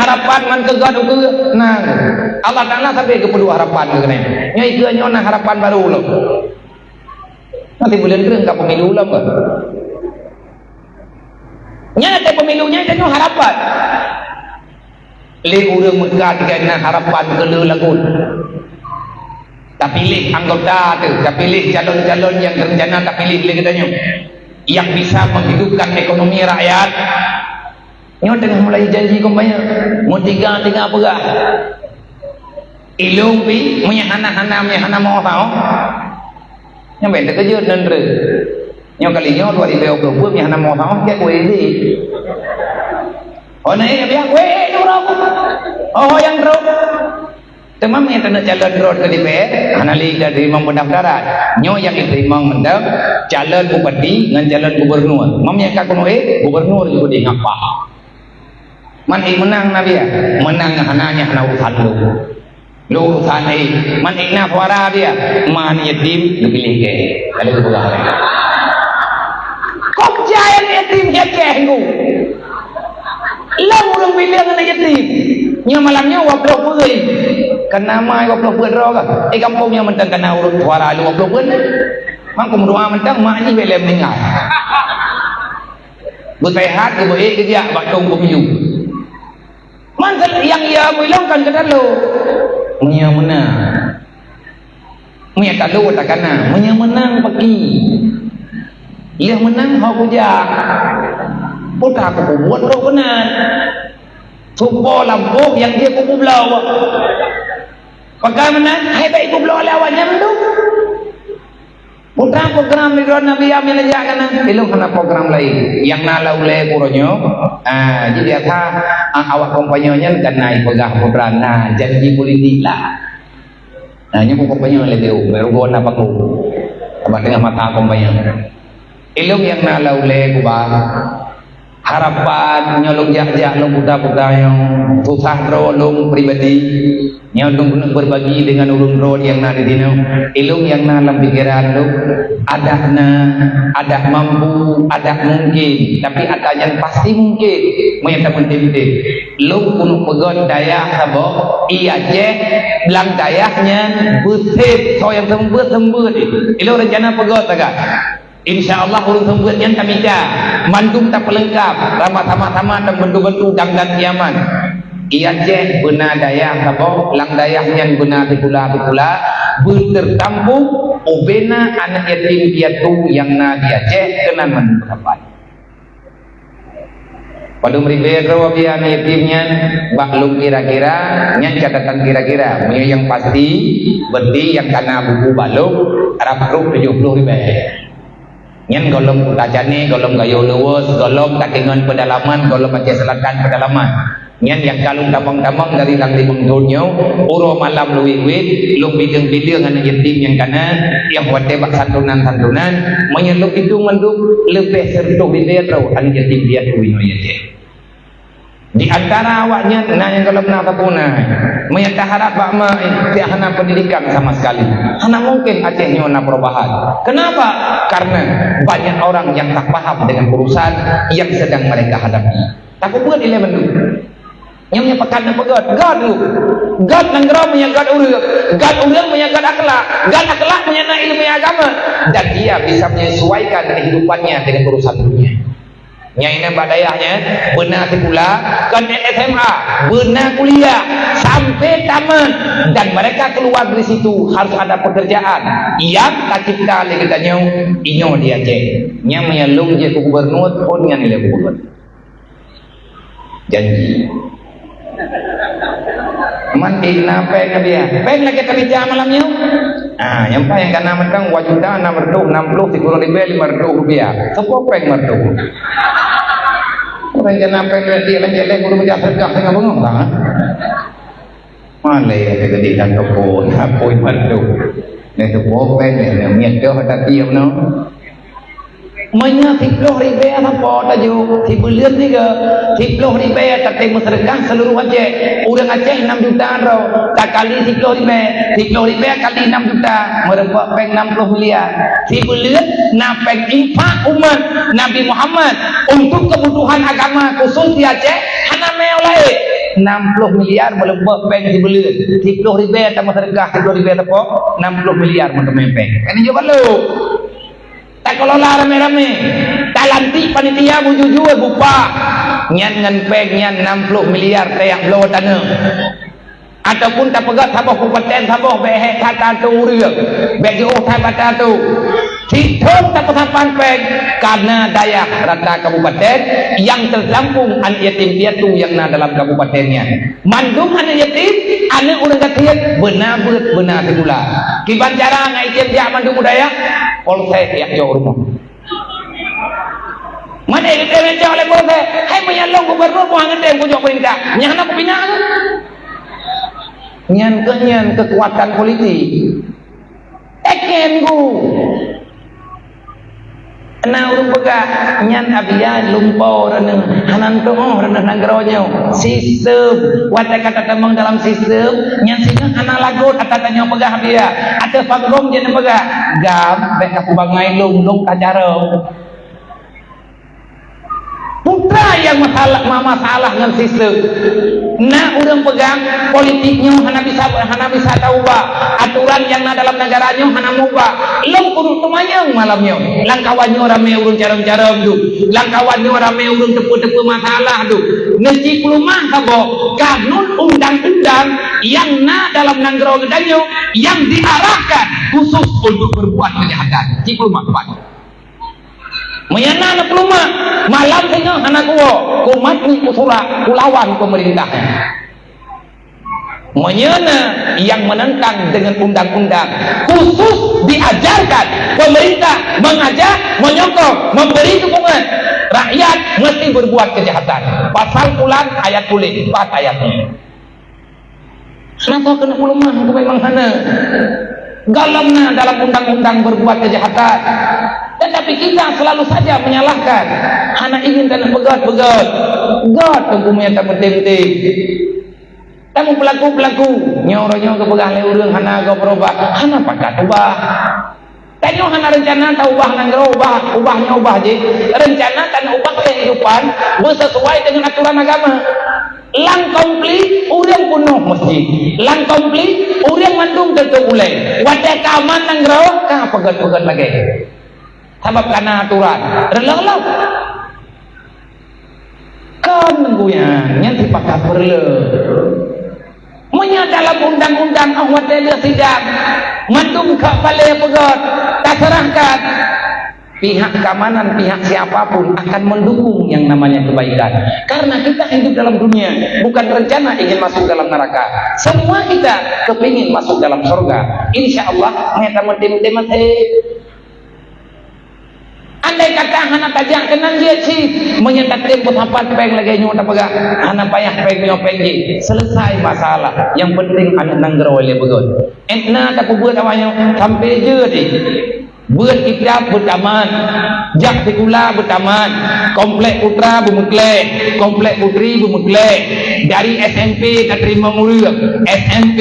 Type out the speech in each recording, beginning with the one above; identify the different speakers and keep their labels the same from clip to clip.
Speaker 1: harapan man ke God ke nah Allah Taala sampai ke perlu harapan ke kena nyai ke nyona harapan baru lo nanti bulan ke enggak pemilu ulang ke nyata pemilunya itu harapan le urang Mekah kena harapan ke lagu tak pilih anggota tu, tak pilih calon-calon yang terencana, tak pilih lagi katanya yang bisa menghidupkan ekonomi rakyat. Ini tengah mulai janji kau banyak mau tiga apa ilung pi menyahana mau tahu yang benda kerja nendre yang kalinya 2020 menyahana mau tahu kayak kue ini oh naik biar kue itu oh yang teruk teman yang kena calon road ke DPR anali dari memang pendaftaran nyo yang diterima mendap calon bupati dengan calon gubernur mam yang kakuno gubernur juga di ngapa man menang nabi ya menang hananya hana urusan lu urusan man na suara dia man yatim lu pilih ke kalau itu bukan kok jayan yatim hekenggu lah urang pilih dengan yatim nya malamnya waplo pui kena mai waplo pui roga kampungnya mentang kena urut suara lu waplo pui mang kumruah mentang mak ni belem dengar bersehat ke baik ke dia batung pemilu man yang ia bilangkan ke dalu nya menang nya dalu tak kana nya menang pergi ia menang hau puja putra aku buat ro benar supo lampu yang dia kubu belau bagaimana hai baik kubu belau lawannya mendu putra program di Nabi Amin aja kan belum kena program lain yang nalau le kuronyo jadi apa awak kompanyonya kan naik pegah putra nah janji politik lah nah nya kompanyo lebih baru gua apa ku apa dengan mata kompanyo ilmu yang nalau le kuba harapan nyolong jak-jak long buta-buta yang susah rolong pribadi nyolong berbagi dengan ulun roh yang ada di sini ilmu yang dalam pikiran lu ada mampu ada mungkin tapi ada yang pasti mungkin menyata penting lu kuno pegon daya sabo iya je belang dayahnya bersih so yang sembut ilmu rencana pegon tagak InsyaAllah urung sembuhnya kami mandum tak pelengkap ramah sama-sama dan bentuk-bentuk dan kiaman ia je benar daya sabo lang dayahnya benar pula bertertampung obena anak yatim piatu yang na dia je kena mendapat pada meribet rawa biar yatimnya baklum kira-kira nya catatan kira-kira yang pasti berarti yang kena buku balung Arab Group 70.000 nyen golong kacane golong gayo lewes golong katingan pedalaman golong Aceh Selatan pedalaman nyen yang kalung tamang-tamang dari langli mengdonyo uro malam luwit-wit lu bideng-bideng anak yatim yang kana yang buat tebak santunan menyeluk itu menduk lebih sertuh bibir tau anak yatim dia tuwino ya di antara awaknya nanya kalau pernah kapuna menyata harap bakma tiada pendidikan sama sekali hana mungkin Aceh nyona perubahan kenapa karena banyak orang yang tak paham dengan urusan yang sedang mereka hadapi tak buat elemen dulu yang menyampaikan apa God lu God nanggeram menyangkat urang menyangkat akhlak menyana ilmu agama dan dia bisa menyesuaikan kehidupannya dengan urusan dunia yang ini badayahnya benar pula kan SMA benar kuliah sampai tamat dan mereka keluar dari situ harus ada pekerjaan yang tak cipta lagi katanya inyo dia cek yang menyelung je gubernur pun yang nilai gubernur janji mandi nape dia peng lagi kerja malamnya yang paling kena mentang wajudan 60 siguro ribu 500 rupiah sepo peng merdu orang jangan peng dia lagi guru menjadi sedekah dengan bengong tak malai gede dan kebun apoi merdu ni sepo peng ni miat dah hati no Manya 10 ribu apa tajuk 10 lihat ni ke 10 ribu tapi masyarakat seluruh Aceh orang Aceh 6 juta roh tak kali 10 ribu kali 6 juta merempak peng 60 miliar 10 lihat nak peng infak umat Nabi Muhammad untuk kebutuhan agama khusus di Aceh hana meolai 60 miliar melebih peng di bulan 10 ribu tambah sedekah 10 ribu apa 60 miliar untuk mempeng ini juga lu tak kelola rame-rame tak lantik panitia bujujur bupa nyan ngan peng nyan 60 miliar kayak blow tanah ataupun tak pegat sabah kabupaten sabah behek kata tu ria bagi utai kata tu hitung tak pesapan peng karena daya rata kabupaten yang terlampung anak yatim piatu yang na dalam kabupatennya mandung anak yatim anak orang katian benar segula kiban jarang anak yatim dia mandung budaya polsek yang jauh rumah mana yatim jauh oleh polsek hai menyalong gubernur buang ngendeng kujok perintah nyana kupinah nyan kekuatan politik ekengu na urung pega nyan abian lumpau reneng hanan toh reneng nanggeronyo sistem wata kata temong dalam sistem nyan singa ana lagot atatanya pega dia ada pagrom jeneng pega gam bek aku bangai lung kajarong putra yang masalah dengan sistem nah urang pegang politiknya hana bisa tahu aturan yang na dalam negaranya hana muba lem kudu tumayang malamnya langkawannya rame urang carem-carem tu langkawannya rame urang tepu-tepu masalah tu ngeci kulumah sabo kanun undang-undang yang na dalam nanggero gedanyo yang diarahkan khusus untuk berbuat kejahatan cikulumah Pak menyana anak peluma malam tengah anak gua kumat ni kusura kulawan pemerintah menyana yang menentang dengan undang-undang khusus diajarkan pemerintah mengajak menyokong memberi dukungan rakyat mesti berbuat kejahatan pasal pulang ayat kulit 4 ayatnya kenapa kena peluma itu memang sana galamnya dalam undang-undang berbuat kejahatan tetapi kita selalu saja menyalahkan anak ingin tanah begat God tengkumnya tak penting-penting tamu pelaku nyorongnya kepegang leurang hana go berubah hana pakat ubah tanya hana rencana tak ubah nanggero ubahnya ubah je rencana tanah ubah kehidupan sesuai dengan aturan agama lang komplit urang penuh masjid lang komplit urang mandung tentu ulai wadah keaman nanggero kah pegat-pegat lagi sebab karena aturan relang kan nunggunya yang dipakai perle menyatakan dalam undang-undang awat dia sidang mandung ke balai pegat tak serahkan pihak keamanan pihak siapapun akan mendukung yang namanya kebaikan karena kita hidup dalam dunia bukan rencana ingin masuk dalam neraka semua kita kepingin masuk dalam surga insyaallah nyata mentim-timat andai kata hana tajak kenang dia cik menyetak tempo tapat peng lagi nyota pegang hana payah peng nyopeng je selesai masalah yang penting anak nanggero oleh begot entna tak buat awaknya sampai je di buat kitab bertaman jak sekula bertaman komplek putra bermuklek komplek putri bermuklek dari SMP tak terima murid SMP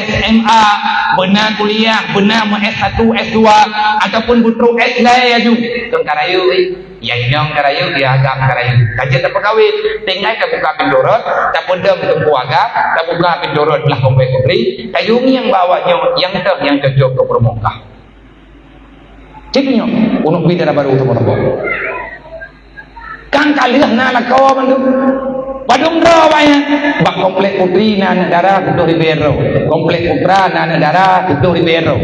Speaker 1: SMA benar kuliah benar S1 S2 ataupun butruk S lah ya ju tong karayu ya nyong karayu dia agam karayu kajian tak pegawai tinggal tak buka pindorot tak pendem tempu agam tak buka pindorot lah komplek putri kayung yang bawanya yang cocok ke permukaan ciknya untuk bidara baru teman-teman kan kalian nak kau mandu badung rawanya bak komplek putri na negara 10 ribu komplek putra na negara 10 ribu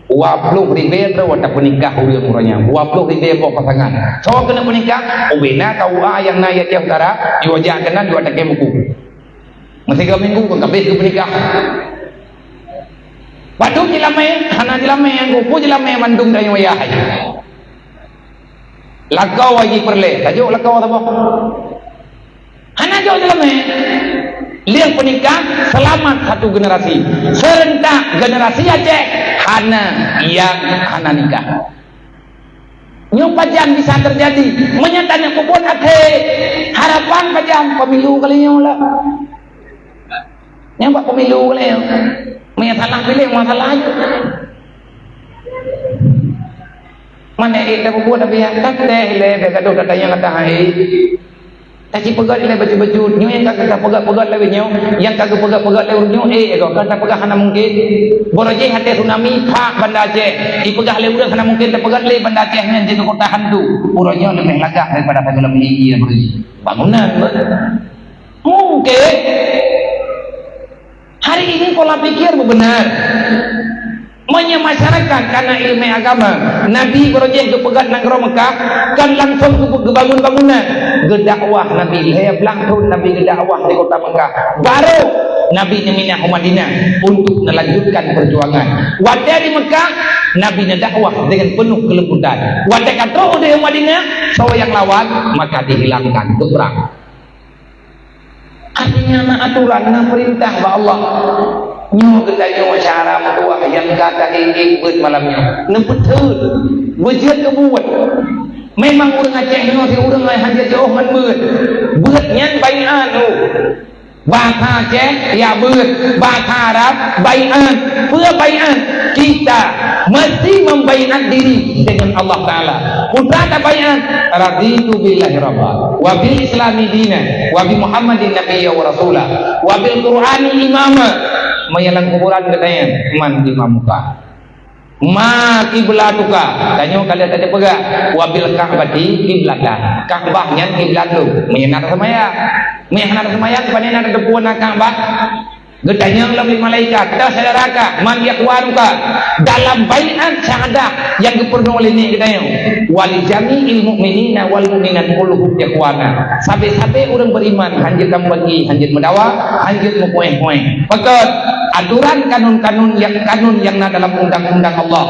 Speaker 1: 20 ribu wata penikah urang-urangnya 20 ribu pasangan so kena menikah ubena KUA yang na ya tiap negara diwajah kena dua tak buku masih 3 minggu ke habis ke menikah Badung jilamai, hana jilamai yang kupu jilamai mandung dari wayahai. Lakau lagi perle, tajuk lakau apa? Hana jauh jilamai. Liang penikah selamat satu generasi. Serentak generasi aja hana yang hana nikah. Nyong pajam bisa terjadi. Menyatanya kubuat hati. Harapan pajam pemilu kali nyong lah. Nyong pemilu kali nyong. Masalah pilih masalah aja. Mana itu buat tapi yang tak deh le, gaduh katanya kata hai. Caci pegat le baju-baju nyu yang kagak pegat-pegat le nyu, yang kagak pegat-pegat le nyu ego kata pegat hana mungkin. Boroje hate tsunami pak banda Aceh. Ipegah le urang hana mungkin pegat le banda Aceh ngan jadi kota hantu. Boroje lebih lagak daripada kagak lebih iya boroje. Bangunan mungkin hari ini pola pikir benar. Masyarakat karena ilmu agama Nabi berojeh ke pegat nagara Mekah kan langsung ke bangun-bangunan gedakwah Nabi hayap langsung Nabi gedakwah di kota Mekah baru Nabi minah Madinah untuk melanjutkan perjuangan wadah di Mekah Nabi dakwah dengan penuh kelembutan wadah kata di Madinah so yang lawan maka dihilangkan gebrang artinya aturan perintah Allah nyo katanya cara mutuah yang kata ingin buat malamnya nembetul buat kebuat memang orang Aceh nyo si orang lain hanya jauh man buat nyan bayan bahasa Aceh ya buat bahasa Arab bayan bayan kita mesti membayan diri dengan Allah Ta'ala putra bayan raditu billahi rabba wa bil islami dina wa bi muhammadin nabiyya wa rasulah wa bil qur'ani imama menyalang kuburan katanya man imamuka ma kiblatuka tanya kalian tadi pegak wabil ka'bati kiblatlah Ka'bahnya kiblat lu menyenat semaya menyenat semaya kepada ada depuan Ka'bah gedanya oleh malaikat dah saudara man yakwaruka dalam baiat syahadah yang diperlukan oleh ini gedanya wali jami'il mu'minina wal mu'minat kulluhum yakwana sampai-sampai orang beriman hanjit bagi hanjit mendawa hanjit mukueh-kueh pekat aturan kanun-kanun yang dalam undang-undang Allah.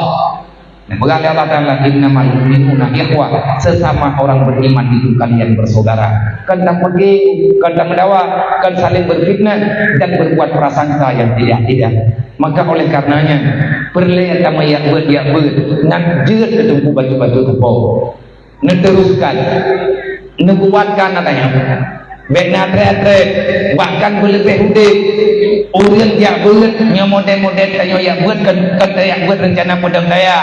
Speaker 1: Nah, berkata Allah Ta'ala innamal mu'minuna ikhwah sesama orang beriman itu kalian bersaudara kan pergi kan mendawa kan saling berfitnah dan berbuat prasangka yang tidak maka oleh karenanya perlihat sama yang ber nak jeut ketemu baju-baju tepung teruskan nebuatkan katanya benar tret bahkan berlebih udik orang yang buat model-model tanya yang buat kan yang buat rencana pedang daya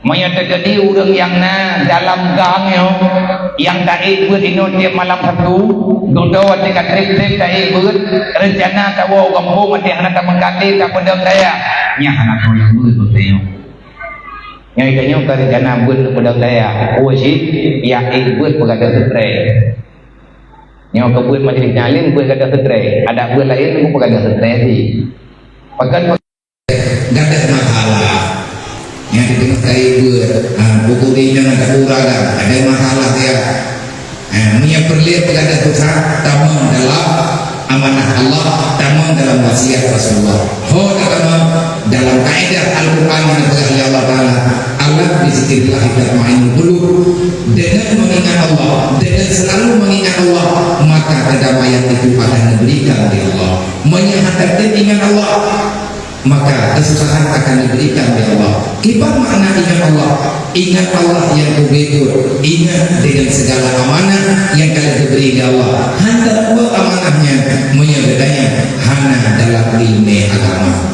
Speaker 1: maya terjadi orang yang dalam gang yang taik buat ino tiap malam satu dodo dekat trip taik buat rencana tawo kampung mati anak tak mengganti tak pedang daya nya anak tu yang buat betul yang ikatnya ke rencana buat pedang daya sih ya buat pegadaian setrek yang kebuat majlis nyalim buat gada setrek ada buat lain aku pegadaian setrek sih pegan gada masalah yang ditengah kali buat buku dia ada kurang ada masalah ya punya perlihat gada susah tamang dalam amanah Allah tamang dalam wasiat Rasulullah dalam kaidah Al-Quran yang diberikan Allah Ta'ala Allah bizikrillah tatma'innul qulub dengan mengingat Allah dengan selalu mengingat Allah maka kedamaian itu akan diberikan oleh Allah menyehatkan ingat Allah maka kesusahan akan diberikan oleh Allah kibat makna ingat Allah yang kubur ingat dengan segala amanah yang kalian diberi oleh Allah hanya amanahnya menyebutnya hana dalam ilmu agama